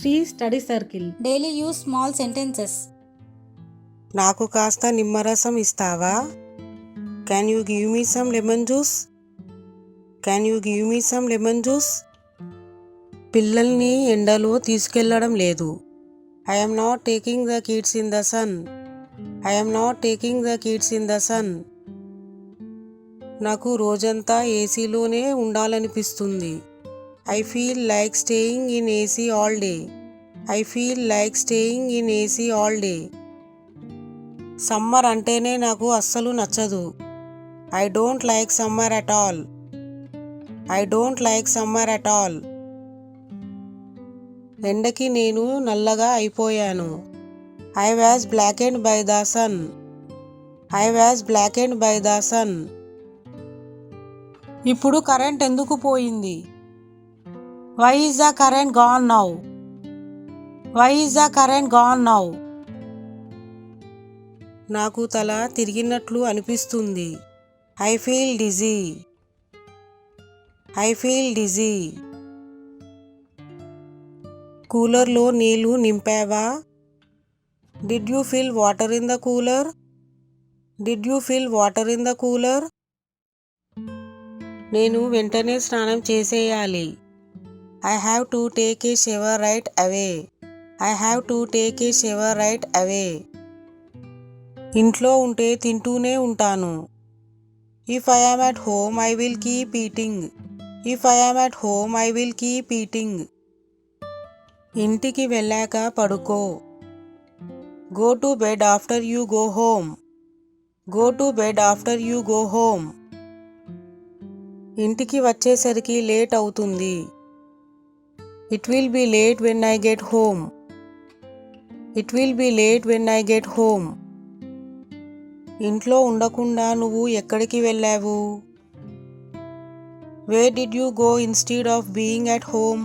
Shri Study Circle. Daily use small sentences. నాకు కాస్త నిమ్మరసం ఇస్తావా? Can you give me some lemon juice? Can you give me some lemon juice? పిల్లల్ని ఎండలో తీసుకెళ్లడం లేదు. I am not taking the kids in the sun. I am not taking the kids in the sun. నాకు రోజంతా ఏసీలోనే ఉండాలనిపిస్తుంది. I feel like staying in AC all day. I feel like staying in AC all day. Summer అంటేనే నాకు అస్సలు నచ్చదు. I don't like summer at all. I don't like summer at all. ఎండకి నేను నల్లగా అయిపోయాను. I was blackened by the sun. I was blackened by the sun. ఇప్పుడు current ఎందుకు పోయింది? Why is the current gone now? Why is the current gone now? నాకు తల తిరిగినట్లు అనిపిస్తుంది. I feel dizzy. I feel dizzy. కూలర్లో నీళ్లు నింపావా? Did you fill water in the cooler? Did you fill water in the cooler? నేను వెంటనే స్నానం చేసేయాలి. I have to take a shower right away. I have to take a shower right away. ఇంట్లో ఉంటే తింటూనే ఉంటాను. If I am at home, I will keep eating. If I am at home, I will keep eating. ఇంటికి వెళ్ళాక పడుకో. Go to bed after you go home. Go to bed after you go home. ఇంటికి వచ్చేసరికి late అవుతుంది. It will be late when I get home. It will be late when I get home. ఇంట్లో ఉండకుండా నువ్వు ఎక్కడికి వెళ్ళావు? Where did you go instead of being at home?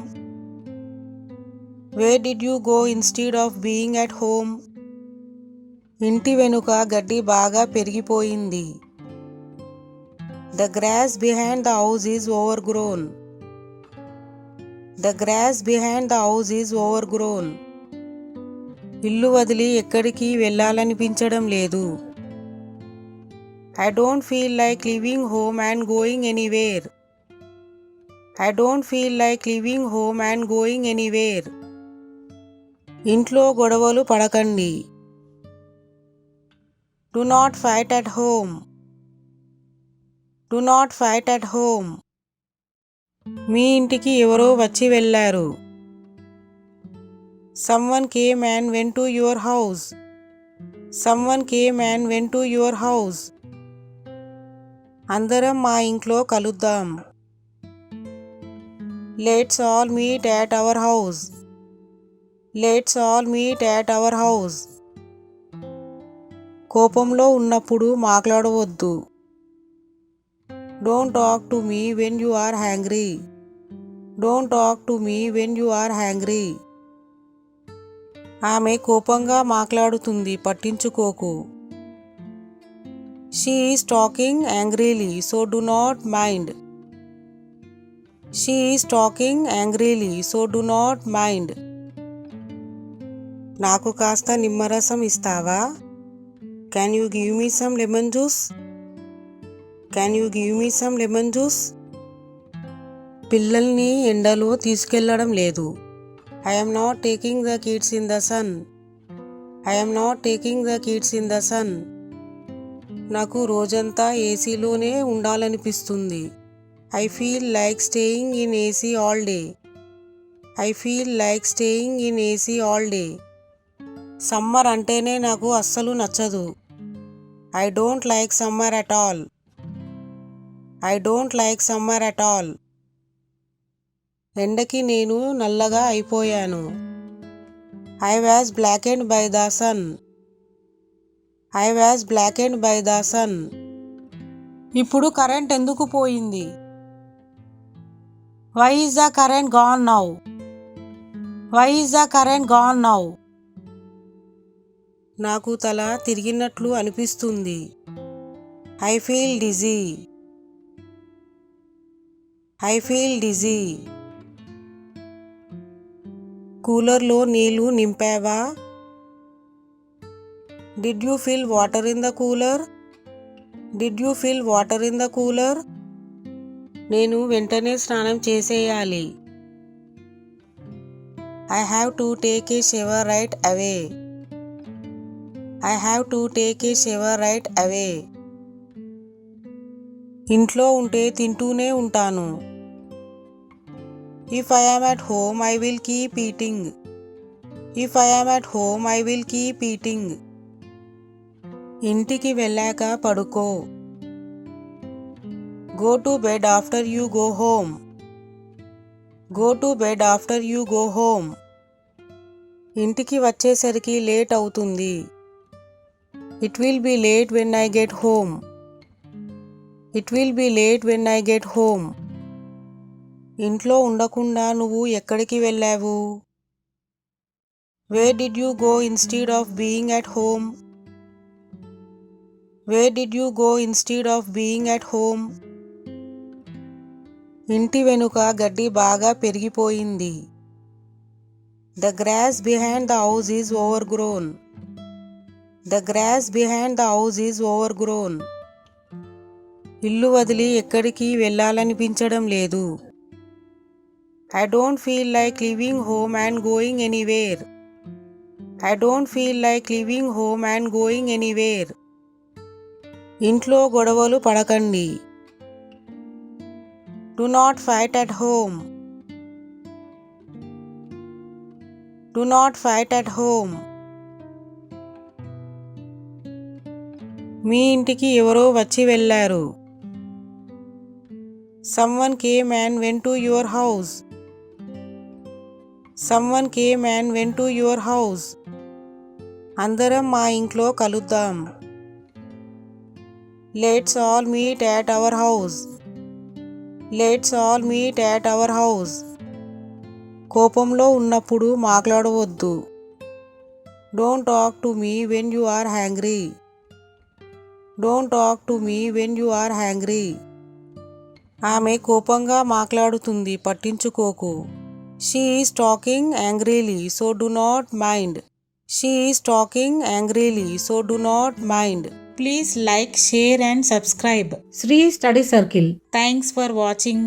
Where did you go instead of being at home? ఇంటి వెనుక గడ్డి బాగా పెరిగిపోయింది. The grass behind the house is overgrown. The grass behind the house is overgrown. ఇల్లు వదిలి ఎక్కడికి వెళ్ళాలనిపించడం లేదు. I don't feel like leaving home and going anywhere. I don't feel like leaving home and going anywhere. ఇంట్లో గొడవలు పడకండి. Do not fight at home. Do not fight at home. మీ ఇంటికి ఎవరో వచ్చి వెళ్ళారు. Someone came and went to your house. Someone came and went to your house. అందరం మా ఇంట్లో కలుద్దాం. Let's all meet at our house. Let's all meet at our house. కోపంలో ఉన్నప్పుడు మాట్లాడవద్దు. Don't talk to me when you are angry. Don't talk to me when you are angry. ఆమె కోపంగా మాట్లాడుతుంది, పట్టించుకోకు. She is talking angrily, so do not mind. She is talking angrily, so do not mind. నాకు కాస్త నిమ్మరసం ఇస్తావా? Can you give me some lemon juice? Can you give me some lemon juice? పిల్లల్ని ఎండలో తీసుకెళ్లడం లేదు. I am not taking the kids in the sun. I am not taking the kids in the sun. నాకు రోజంతా ఏసీలోనే ఉండాలనిపిస్తుంది. I feel like staying in AC all day. I feel like staying in AC all day. Summer అంటేనే నాకు అస్సలు నచ్చదు. I don't like summer at all. I don't like summer at all. ఎండకి నేను నల్లగా అయిపోయాను. I was blackened by the sun. I was blackened by the sun. ఇప్పుడు current ఎందుకు పోయింది? Why is the current gone now? Why is the current gone now? నాకు తల తిరిగినట్లు అనిపిస్తుంది. I feel dizzy. I feel dizzy. కూలర్లో నీళ్లు నింపావా? Did you fill water in the cooler? Did you fill water in the cooler? నేను వెంటనే స్నానం చేసేయాలి. I have to take a shower right away. I have to take a shower right away. ఇంట్లో ఉంటే తింటూనే ఉంటాను. If I am at home, I will keep eating. If I am at home, I will keep eating. ఇంటికి వెళ్ళాక పడుకో. Go to bed after you go home. Go to bed after you go home. ఇంటికి వచ్చేసరికి late అవుతుంది. It will be late when I get home. It will be late when I get home. ఇంట్లో ఉండకుండా నువ్వు ఎక్కడికి వెళ్ళావు? Where did you go instead of being at home? Where did you go instead of being at home? ఇంటి వెనుక గడ్డి బాగా పెరిగిపోయింది. The grass behind the house is overgrown. The grass behind the house is overgrown. ఇల్లు వదిలి ఎక్కడికి వెళ్ళాలనిపించడం లేదు. I don't feel like leaving home and going anywhere. I don't feel like leaving home and going anywhere. ఇంట్లో గొడవలు పడకండి. Do not fight at home. Do not fight at home. మీ ఇంటికి ఎవరో వచ్చి వెళ్ళారు. Someone came and went to your house. Someone came and went to your house. అందరం మా ఇంట్లో కలుద్దాం. Let's all meet at our house. Let's all meet at our house. కోపంలో ఉన్నప్పుడు మాట్లాడవద్దు. Don't talk to me when you are angry. Don't talk to me when you are angry. ఆమె కోపంగా మాట్లాడుతుంది, పట్టించుకోకు. She is talking angrily, so do not mind. She is talking angrily, so do not mind. Please like, share and subscribe. Sri Study Circle. Thanks for watching.